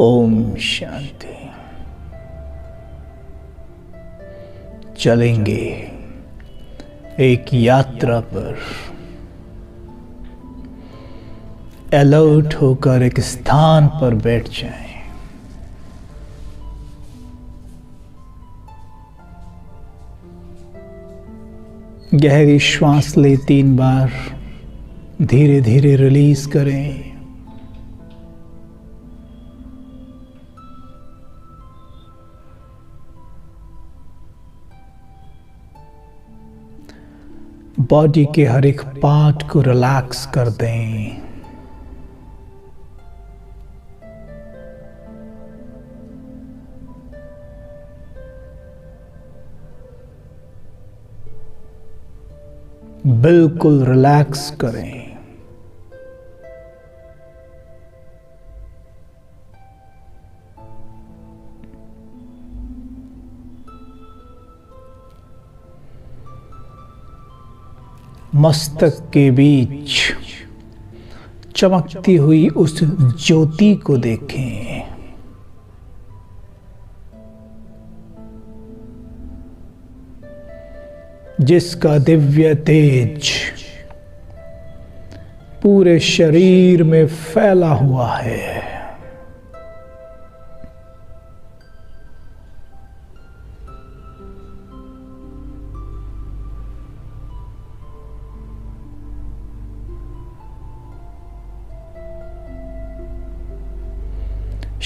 ओम शांति। चलेंगे एक यात्रा पर, अलर्ट होकर एक स्थान पर बैठ जाएं। गहरी श्वास ले 3 बार, धीरे धीरे रिलीज करें। बॉडी के हर एक पार्ट को रिलैक्स कर दें। बिल्कुल रिलैक्स करें। मस्तक के बीच चमकती हुई उस ज्योति को देखें। जिसका दिव्य तेज पूरे शरीर में फैला हुआ है।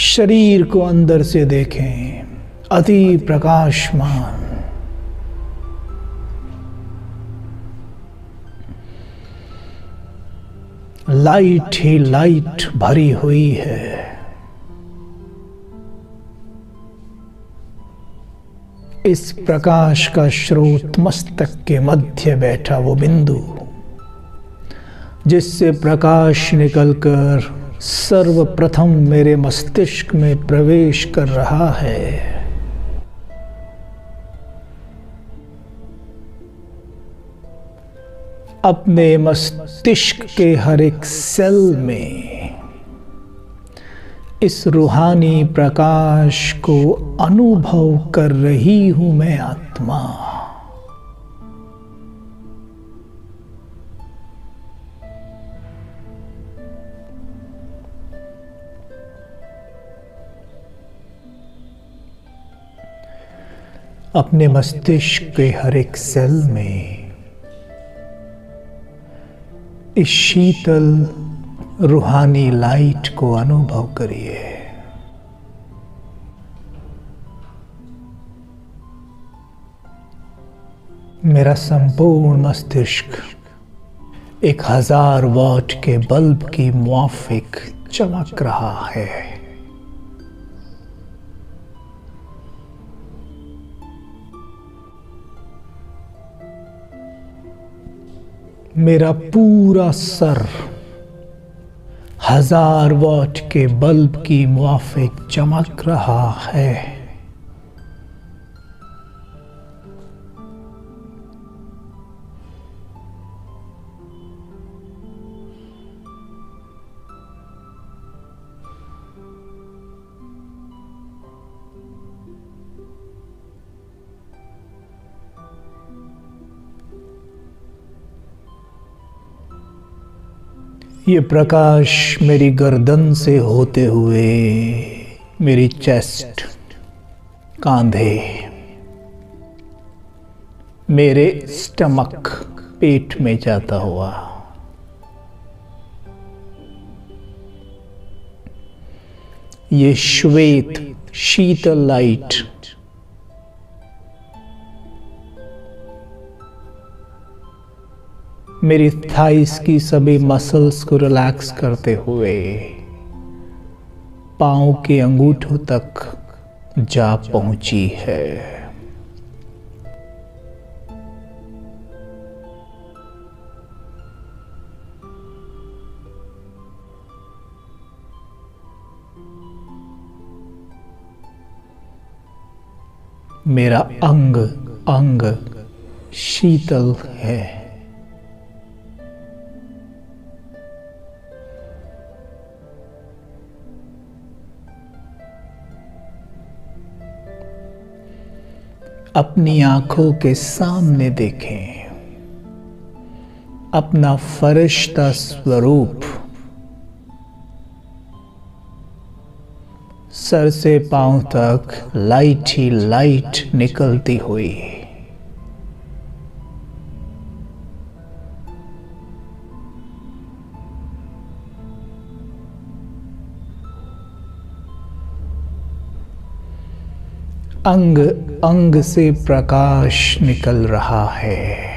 शरीर को अंदर से देखें, अति प्रकाशमान। लाइट ही लाइट भरी हुई है। इस प्रकाश का स्रोत मस्तक के मध्य बैठा वो बिंदु, जिससे प्रकाश निकलकर सर्वप्रथम मेरे मस्तिष्क में प्रवेश कर रहा है। अपने मस्तिष्क के हर एक सेल में इस रूहानी प्रकाश को अनुभव कर रही हूं मैं आत्मा। अपने मस्तिष्क के हर एक सेल में इस शीतल रूहानी लाइट को अनुभव करिए। मेरा संपूर्ण मस्तिष्क 1000 वॉट के बल्ब की मुआफिक चमक रहा है। मेरा पूरा सर 1000 वॉट के बल्ब की मुआफिक चमक रहा है। ये प्रकाश मेरी गर्दन से होते हुए मेरी चेस्ट, कांधे, मेरे स्टमक, पेट में जाता हुआ ये श्वेत शीतल लाइट मेरी थाइस की सभी मसल्स को रिलैक्स करते हुए पांव के अंगूठों तक जा पहुंची है। मेरा अंग अंग शीतल है। अपनी आंखों के सामने देखें अपना फरिश्ता स्वरूप सर से पांव तक लाइट ही लाइट निकलती हुई। अंग अंग से प्रकाश निकल रहा है।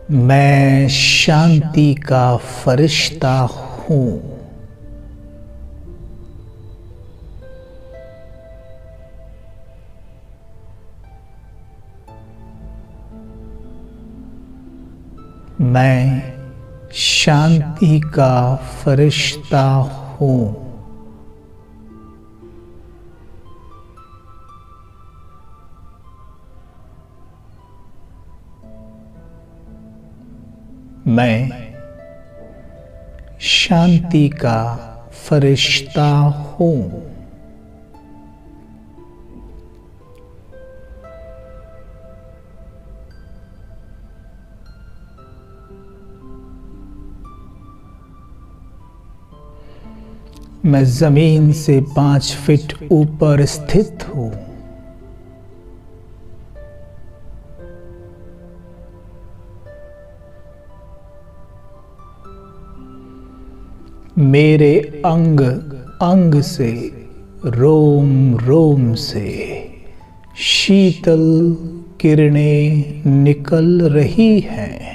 मैं शांति का फरिश्ता हूँ। मैं शांति का फरिश्ता हूँ। मैं शांति का फरिश्ता हूँ। मैं जमीन से 5 फीट ऊपर स्थित हूँ। मेरे अंग अंग से, रोम रोम से शीतल किरणें निकल रही हैं।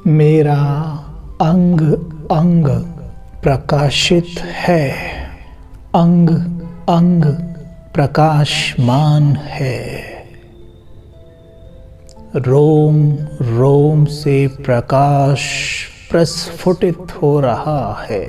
मेरा अंग अंग प्रकाशित है। अंग अंग प्रकाशमान है। रोम रोम से प्रकाश प्रस्फुटित हो रहा है।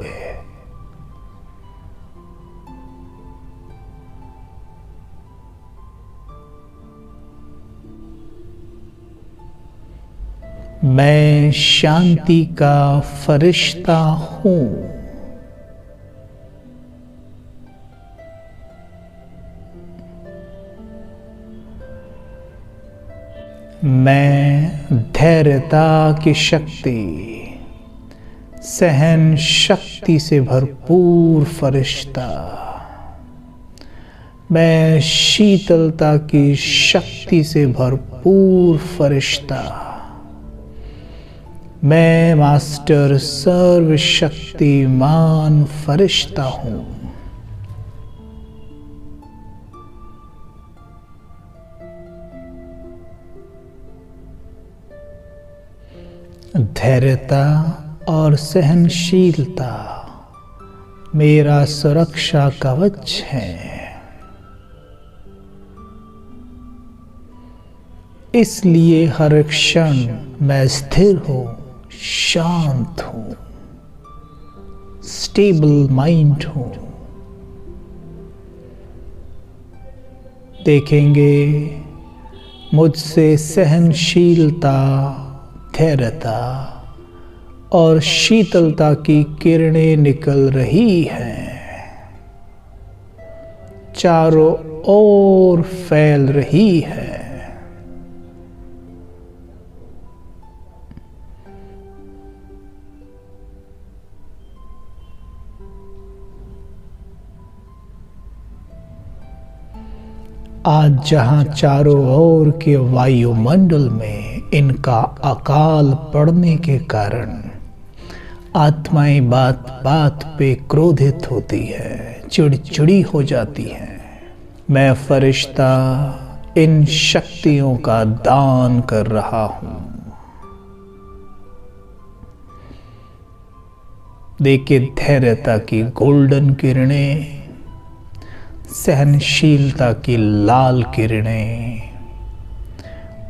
मैं शांति का फरिश्ता हूँ। मैं धैर्यता की शक्ति, सहन शक्ति से भरपूर फरिश्ता, मैं शीतलता की शक्ति से भरपूर फरिश्ता, मैं मास्टर सर्वशक्तिमान फरिश्ता हूँ। धैर्यता और सहनशीलता मेरा सुरक्षा कवच है। इसलिए हर क्षण मैं स्थिर हूँ, शांत हूँ, स्टेबल माइंड हूँ। देखेंगे मुझसे सहनशीलता, धैर्यता और शीतलता की किरणें निकल रही हैं, चारों ओर फैल रही है। आज जहां चारों ओर के वायुमंडल में इनका अकाल पड़ने के कारण आत्माएं बात बात पे क्रोधित होती है, चिड़चिड़ी हो जाती है, मैं फरिश्ता इन शक्तियों का दान कर रहा हूं। देखिए धैर्यता की गोल्डन किरणें, सहनशीलता की लाल किरणें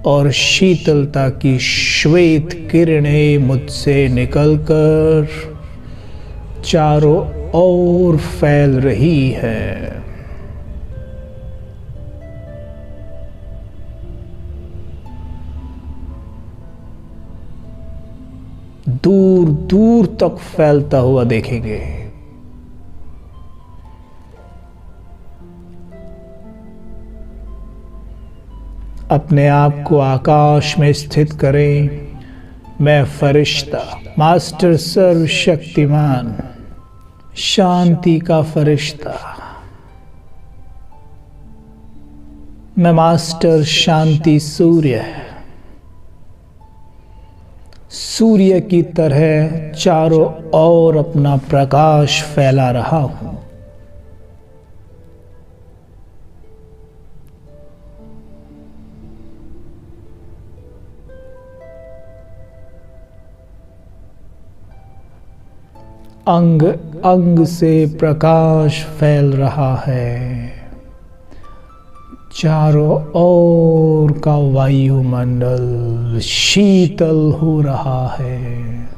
और शीतलता की श्वेत किरणें मुझसे निकलकर चारों ओर फैल रही है। दूर दूर तक फैलता हुआ देखेंगे। अपने आप को आकाश में स्थित करें। मैं फरिश्ता, मास्टर सर्वशक्तिमान, शांति का फरिश्ता। मैं मास्टर शांति सूर्य, सूर्य की तरह चारों ओर अपना प्रकाश फैला रहा हूं। अंग अंग से प्रकाश फैल रहा है। चारों ओर का वायुमंडल शीतल हो रहा है।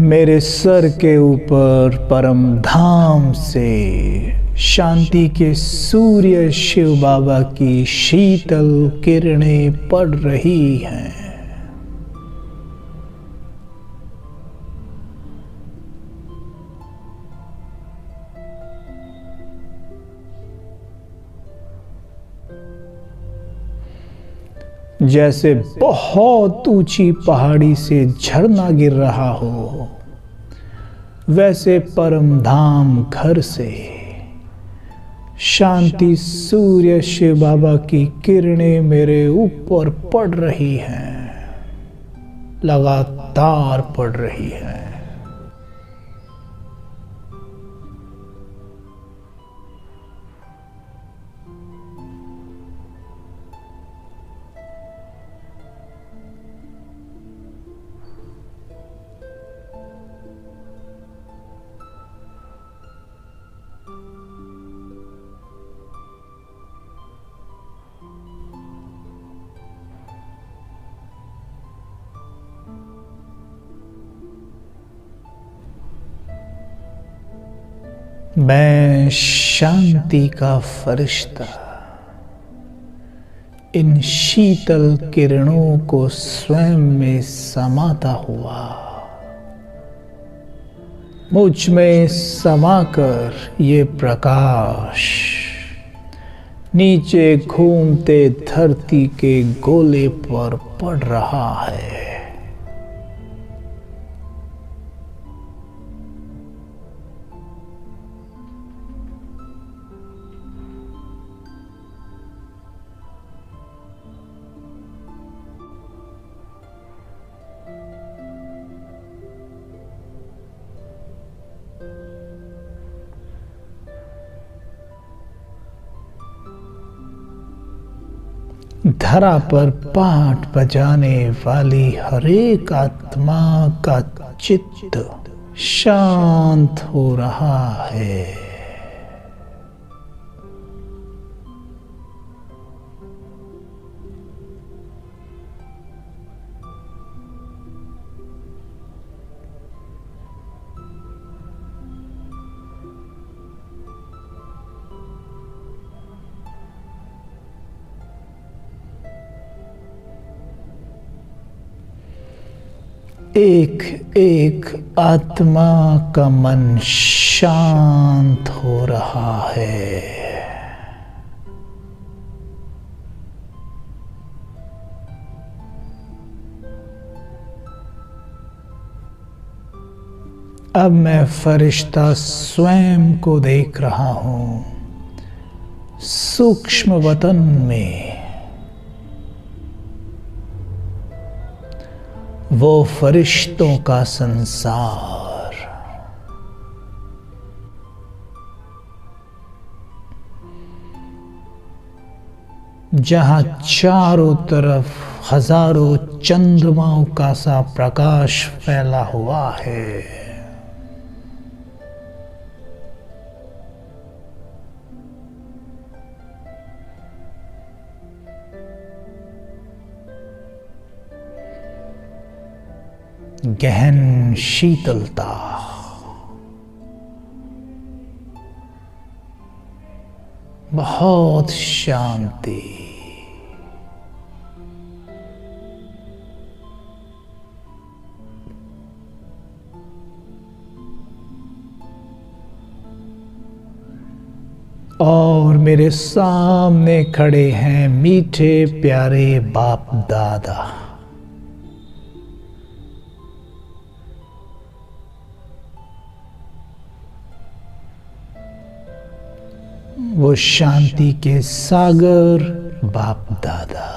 मेरे सर के ऊपर परम धाम से शांति के सूर्य शिव बाबा की शीतल किरणें पड़ रही हैं। जैसे बहुत ऊंची पहाड़ी से झरना गिर रहा हो, वैसे परम धाम घर से शांति सूर्य शिव बाबा की किरणें मेरे ऊपर पड़ रही हैं, लगातार पड़ रही हैं। मैं शांति का फरिश्ता इन शीतल किरणों को स्वयं में समाता हुआ, मुझ में समाकर ये प्रकाश नीचे घूमते धरती के गोले पर पड़ रहा है। धरा पर पाठ बजाने वाली हरेक आत्मा का चित्त शांत हो रहा है। एक एक आत्मा का मन शांत हो रहा है। अब मैं फरिश्ता स्वयं को देख रहा हूं, सूक्ष्म वतन में। वो फरिश्तों का संसार, जहां चारों तरफ हजारों चंद्रमाओं का सा प्रकाश फैला हुआ है। गहन शीतलता, बहुत शांति। और मेरे सामने खड़े हैं मीठे प्यारे बाप दादा। वो शांति के सागर बाप दादा।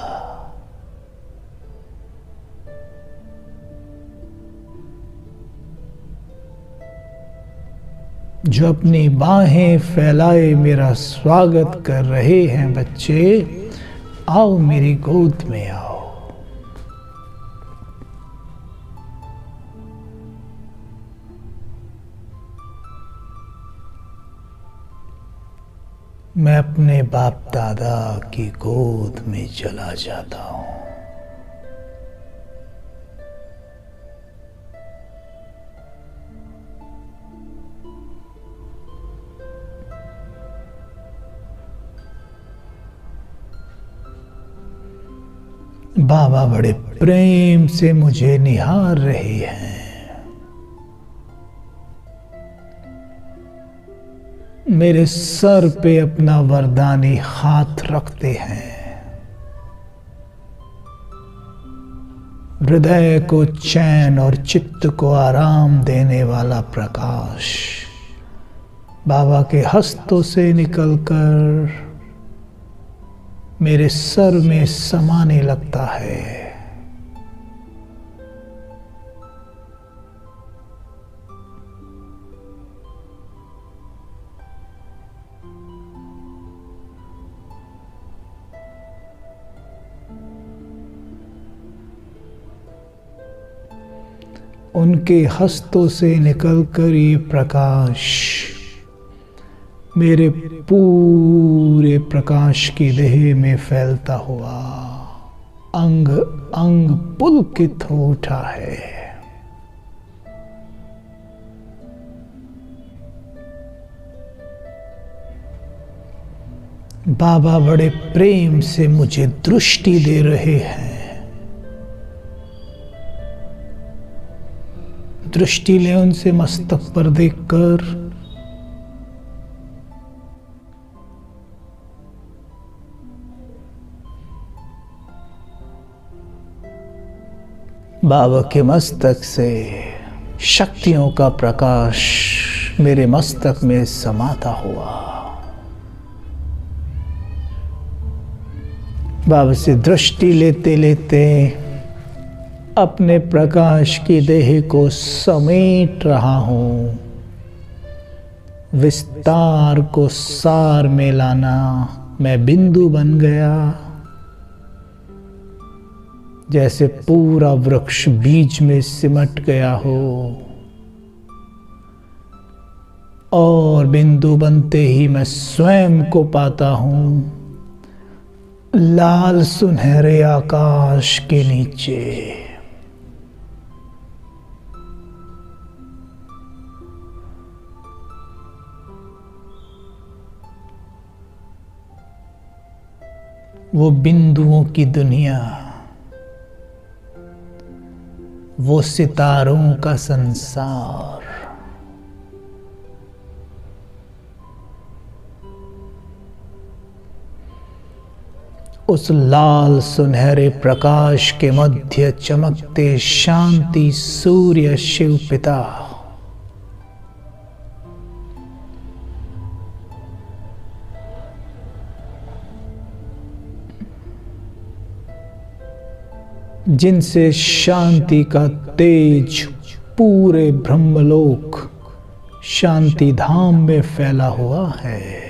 जो अपनी बाहें फैलाए मेरा स्वागत कर रहे हैं। बच्चे आओ, मेरी गोद में आओ। मैं अपने बाप दादा की गोद में चला जाता हूँ। बाबा बड़े प्रेम से मुझे निहार रहे हैं। मेरे सर पे अपना वरदानी हाथ रखते हैं। हृदय को चैन और चित्त को आराम देने वाला प्रकाश बाबा के हस्तों से निकलकर मेरे सर में समाने लगता है। उनके हस्तों से निकलकर ये प्रकाश मेरे पूरे प्रकाश की देह में फैलता हुआ अंग अंग पुलकित हो उठा है। बाबा बड़े प्रेम से मुझे दृष्टि दे रहे हैं। दृष्टि ले उनसे मस्तक पर देखकर बाबा के मस्तक से शक्तियों का प्रकाश मेरे मस्तक में समाता हुआ बाबा से दृष्टि लेते लेते अपने प्रकाश की देह को समेट रहा हूँ। विस्तार को सार में लाना मैं बिंदु बन गया। जैसे पूरा वृक्ष बीज में सिमट गया हो और बिंदु बनते ही मैं स्वयं को पाता हूँ लाल सुनहरे आकाश के नीचे। वो बिंदुओं की दुनिया, वो सितारों का संसार, उस लाल सुनहरे प्रकाश के मध्य चमकते शांति सूर्य शिव पिता, जिनसे शांति का तेज पूरे ब्रह्मलोक शांति धाम में फैला हुआ है।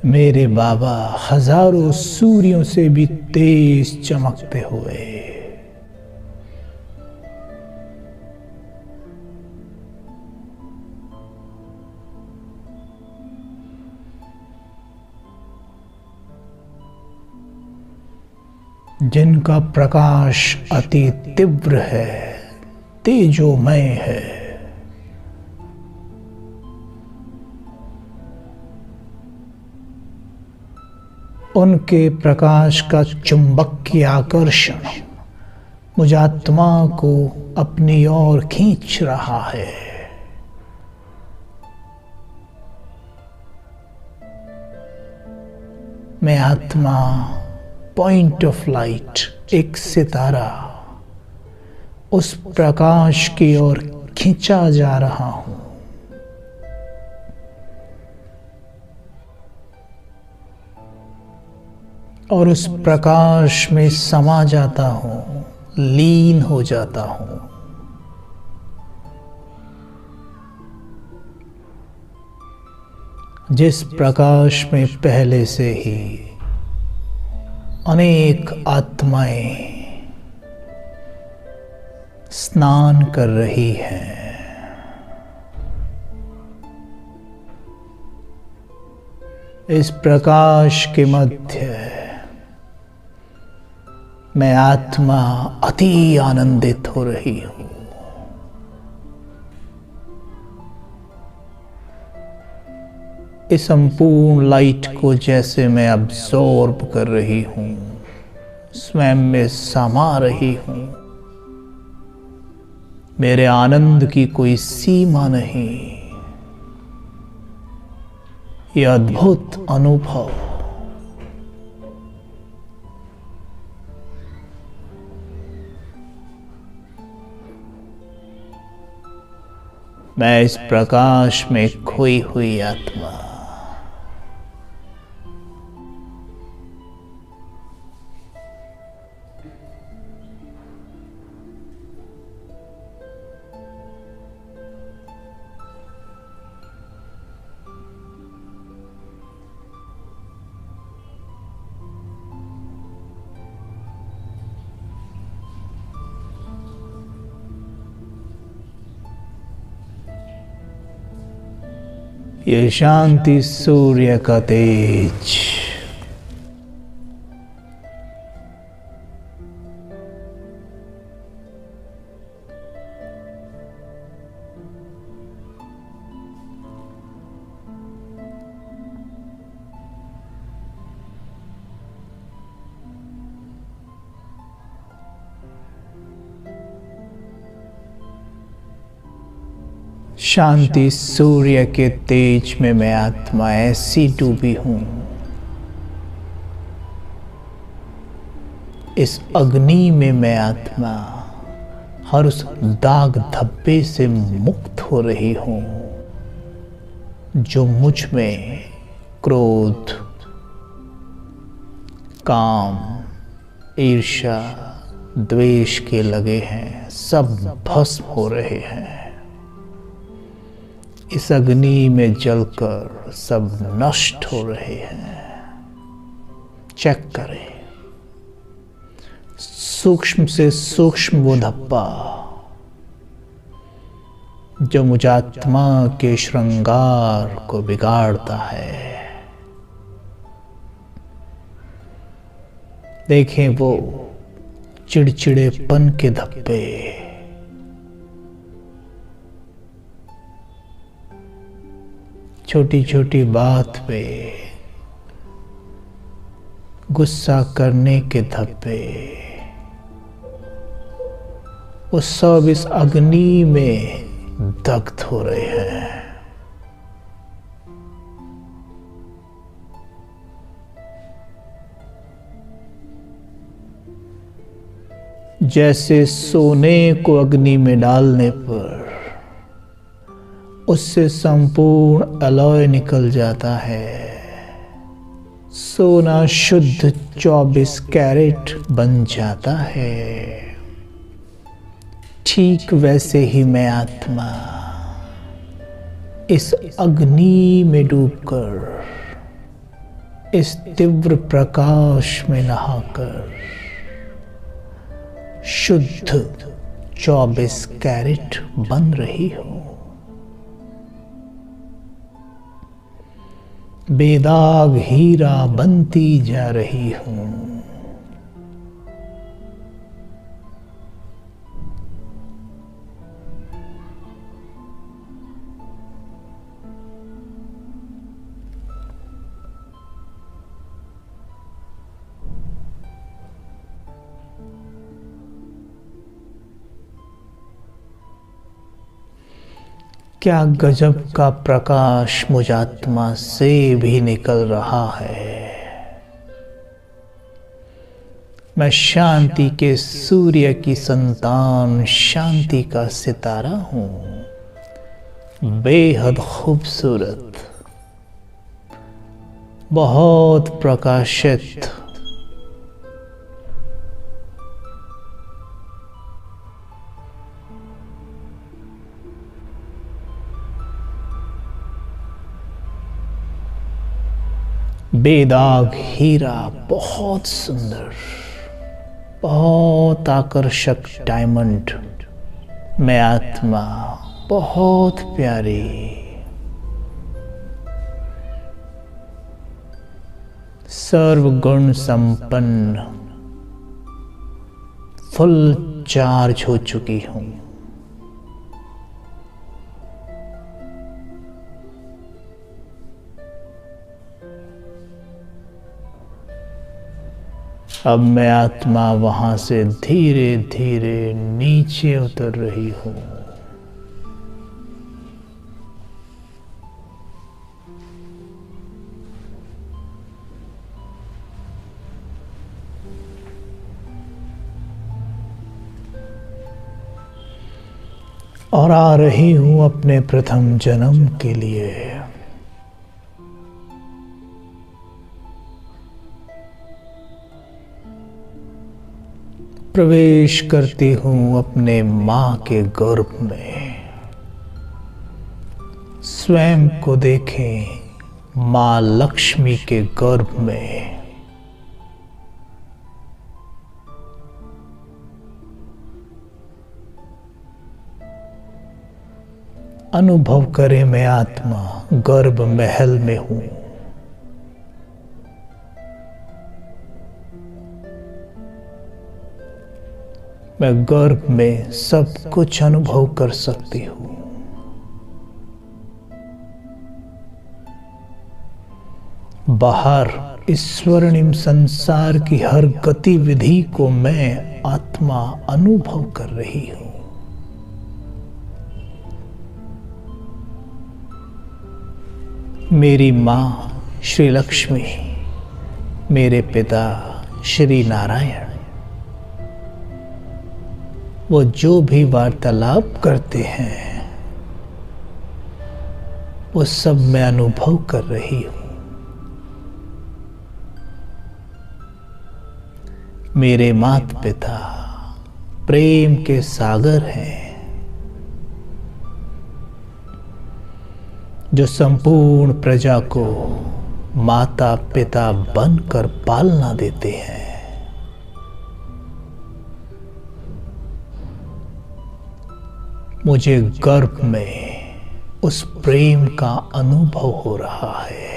मेरे बाबा हजारों सूर्यों से भी तेज चमकते हुए जिनका प्रकाश अति तीव्र है, तेजोमय है। उनके प्रकाश का चुंबकीय आकर्षण मुझ आत्मा को अपनी ओर खींच रहा है। मैं आत्मा, पॉइंट ऑफ लाइट, एक सितारा, उस प्रकाश की ओर खींचा जा रहा हूं। और उस प्रकाश में समा जाता हूं, लीन हो जाता हूं। जिस प्रकाश में पहले से ही अनेक आत्माएं स्नान कर रही हैं। इस प्रकाश के मध्य मैं आत्मा अति आनंदित हो रही हूं। इस संपूर्ण लाइट को जैसे मैं अब्सॉर्ब कर रही हूं, स्वयं में समा रही हूं। मेरे आनंद की कोई सीमा नहीं। यह अद्भुत अनुभव मैं इस प्रकाश में खोई हुई आत्मा। ये शांति सूर्य का तेज शांति सूर्य के तेज में मैं आत्मा ऐसी डूबी हूं। इस अग्नि में मैं आत्मा हर उस दाग धब्बे से मुक्त हो रही हूं जो मुझ में क्रोध, काम, ईर्ष्या, द्वेष के लगे हैं। सब भस्म हो रहे हैं। इस अग्नि में जलकर सब नष्ट हो रहे हैं। चेक करें, सूक्ष्म से सूक्ष्म वो धब्बा जो मुझ आत्मा के श्रृंगार को बिगाड़ता है। देखें वो चिड़चिड़ेपन के धब्बे, छोटी छोटी बात पे गुस्सा करने के धब्बे, वो सब इस अग्नि में दग्ध हो रहे हैं। जैसे सोने को अग्नि में डालने पर उससे संपूर्ण अलॉय निकल जाता है। सोना शुद्ध 24 कैरेट बन जाता है। ठीक वैसे ही मैं आत्मा इस अग्नि में डूबकर, इस तीव्र प्रकाश में नहाकर शुद्ध 24 कैरेट बन रही हूं। बेदाग हीरा बनती जा रही हूं। क्या गजब का प्रकाश मुझ आत्मा से भी निकल रहा है। मैं शांति के सूर्य की संतान, शांति का सितारा हूं, बेहद खूबसूरत, बहुत प्रकाशित, बेदाग हीरा, बहुत सुंदर, बहुत आकर्षक डायमंड। मैं आत्मा बहुत प्यारी, सर्वगुण संपन्न, फुल चार्ज हो चुकी हूं। अब मैं आत्मा वहां से धीरे धीरे नीचे उतर रही हूं। और आ रही हूं अपने प्रथम जन्म के लिए। प्रवेश करती हूं अपने मां के गर्भ में। स्वयं को देखें मां लक्ष्मी के गर्भ में। अनुभव करें मैं आत्मा गर्भ महल में हूं। मैं गर्भ में सब कुछ अनुभव कर सकती हूं। बाहर इस स्वर्णिम संसार की हर गतिविधि को मैं आत्मा अनुभव कर रही हूं। मेरी मां श्री लक्ष्मी, मेरे पिता श्री नारायण, वो जो भी वार्तालाप करते हैं वो सब मैं अनुभव कर रही हूं। मेरे माता पिता प्रेम के सागर हैं, जो संपूर्ण प्रजा को माता पिता बनकर पालना देते हैं। मुझे गर्भ में उस प्रेम का अनुभव हो रहा है।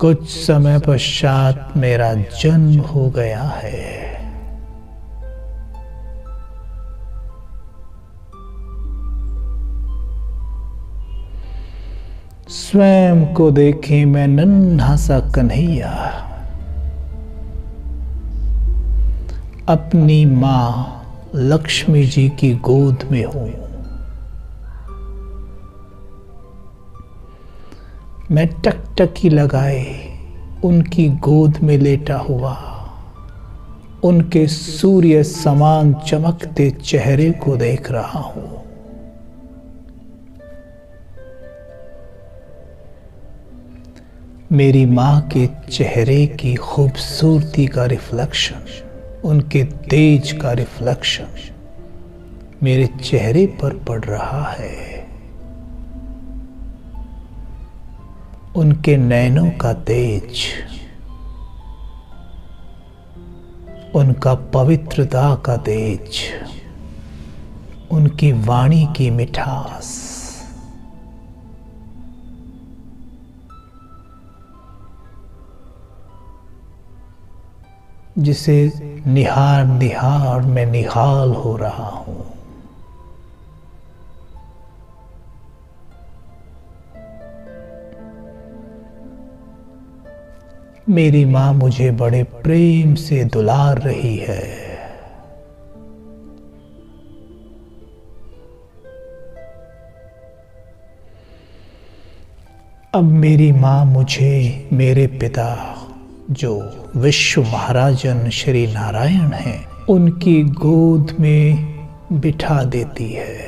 कुछ समय पश्चात मेरा जन्म हो गया है। स्वयं को देखें मैं नन्हा सा कन्हैया अपनी मां लक्ष्मी जी की गोद में हूं। मैं टकटकी लगाए उनकी गोद में लेटा हुआ उनके सूर्य समान चमकते चेहरे को देख रहा हूं। मेरी मां के चेहरे की खूबसूरती का रिफ्लेक्शन, उनके तेज का रिफ्लेक्शन मेरे चेहरे पर पड़ रहा है। उनके नैनों का तेज, उनका पवित्रता का तेज, उनकी वाणी की मिठास, जिसे निहार निहार मैं निहाल हो रहा हूं। मेरी माँ मुझे बड़े प्रेम से दुलार रही है। अब मेरी माँ मुझे मेरे पिता जो विश्व महाराजन श्री नारायण हैं उनकी गोद में बिठा देती है।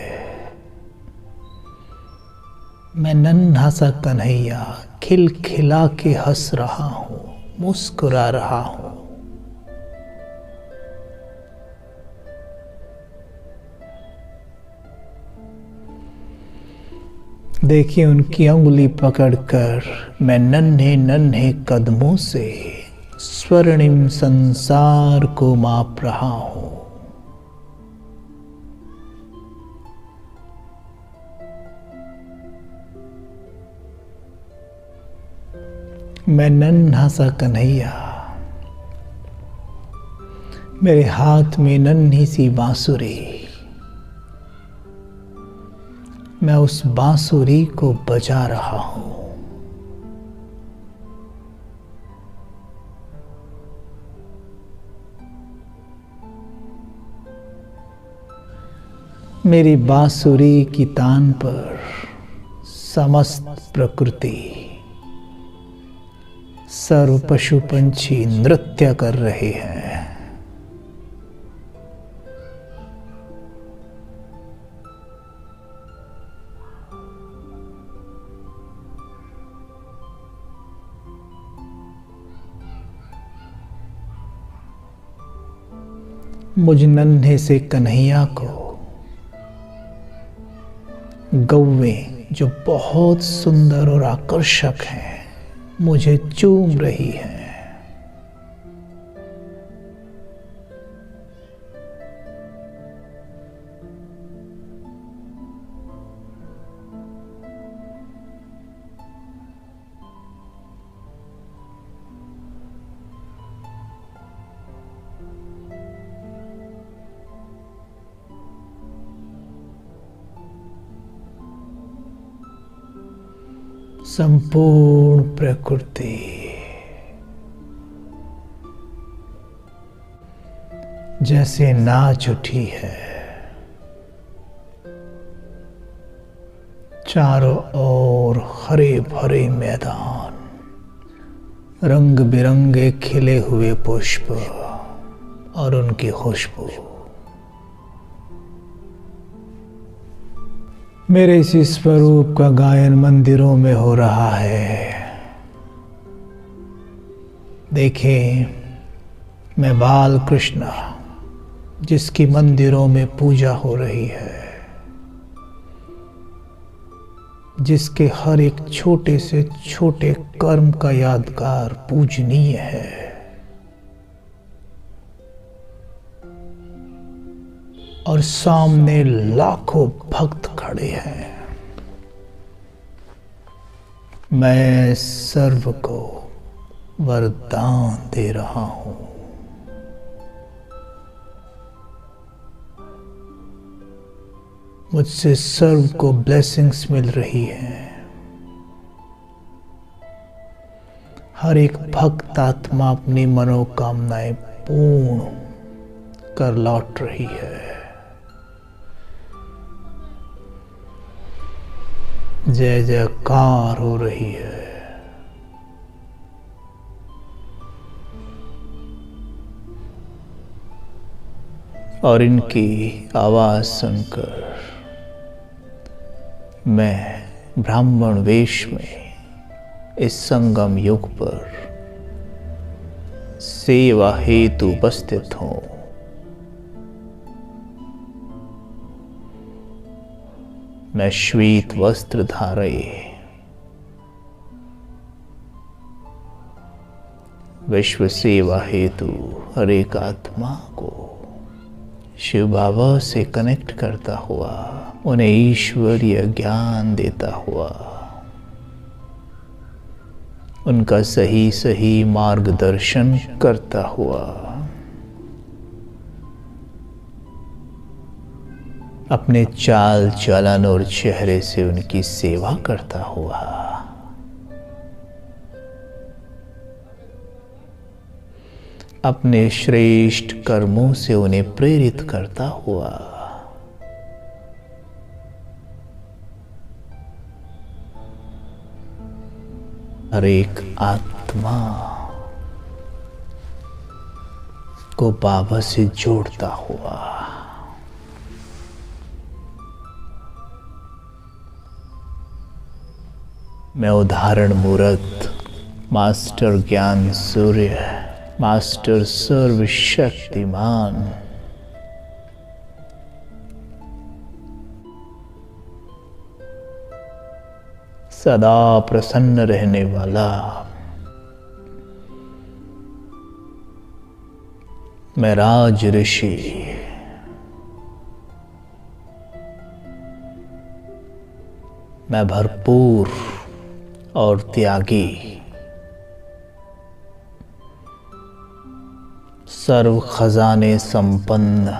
मैं नन्हा सा कन्हैया खिलखिला के हंस रहा हूँ, मुस्कुरा रहा हूँ। देखिए उनकी उंगली पकड़कर मैं नन्हे नन्हे कदमों से स्वर्णिम संसार को माप रहा हूँ। मैं नन्हा सा कन्हैया, मेरे हाथ में नन्ही सी बांसुरी, मैं उस बांसुरी को बजा रहा हूं। मेरी बांसुरी की तान पर समस्त प्रकृति, सर्व पशु पंछी नृत्य कर रहे हैं। मुझ नन्हे से कन्हैया को गौवे जो बहुत सुंदर और आकर्षक हैं मुझे चूम रही हैं। संपूर्ण प्रकृति जैसे नाच उठी है। चारों ओर हरे भरे मैदान, रंग बिरंगे खिले हुए पुष्प और उनकी खुशबू। मेरे इसी स्वरूप का गायन मंदिरों में हो रहा है। देखें, मैं बाल कृष्ण जिसकी मंदिरों में पूजा हो रही है, जिसके हर एक छोटे से छोटे कर्म का यादगार पूजनीय है। और सामने लाखों भक्त खड़े हैं। मैं सर्व को वरदान दे रहा हूं। मुझसे सर्व को ब्लेसिंग्स मिल रही हैं। हर एक भक्त आत्मा अपनी मनोकामनाएं पूर्ण कर लौट रही है। जय जयकार हो रही है। और इनकी आवाज सुनकर मैं ब्राह्मण वेश में इस संगम युग पर सेवा हेतु उपस्थित हूं। मैं श्वेत वस्त्र धारे विश्व सेवा हेतु हर एक आत्मा को शिव बाबा से कनेक्ट करता हुआ, उन्हें ईश्वरीय ज्ञान देता हुआ, उनका सही सही मार्गदर्शन करता हुआ, अपने चाल चलन और चेहरे से उनकी सेवा करता हुआ अपने श्रेष्ठ कर्मों से उन्हें प्रेरित करता हुआ हर एक आत्मा को बाबा से जोड़ता हुआ मैं उदाहरण मूर्त मास्टर ज्ञान सूर्य, मास्टर सर्वशक्तिमान सदा प्रसन्न रहने वाला मैं राज ऋषि मैं भरपूर और त्यागी सर्व खजाने संपन्न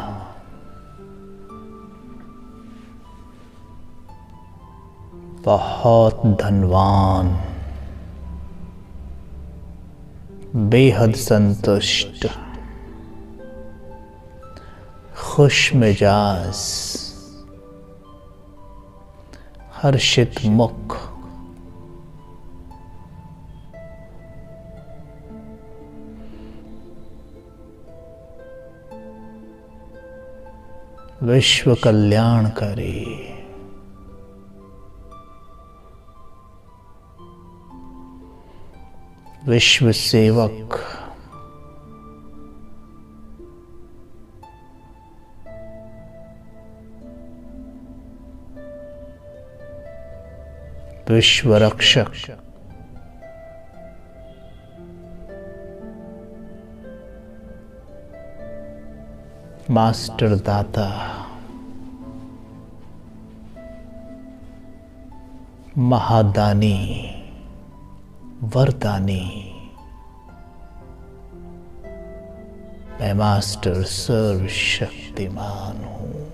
बहुत धनवान बेहद संतुष्ट खुश मिजाज हर्षित मुख विश्व कल्याणकारी विश्व सेवक विश्व रक्षक मास्टर दाता महादानी वरदानी मैं मास्टर सर्वशक्तिमान हूं।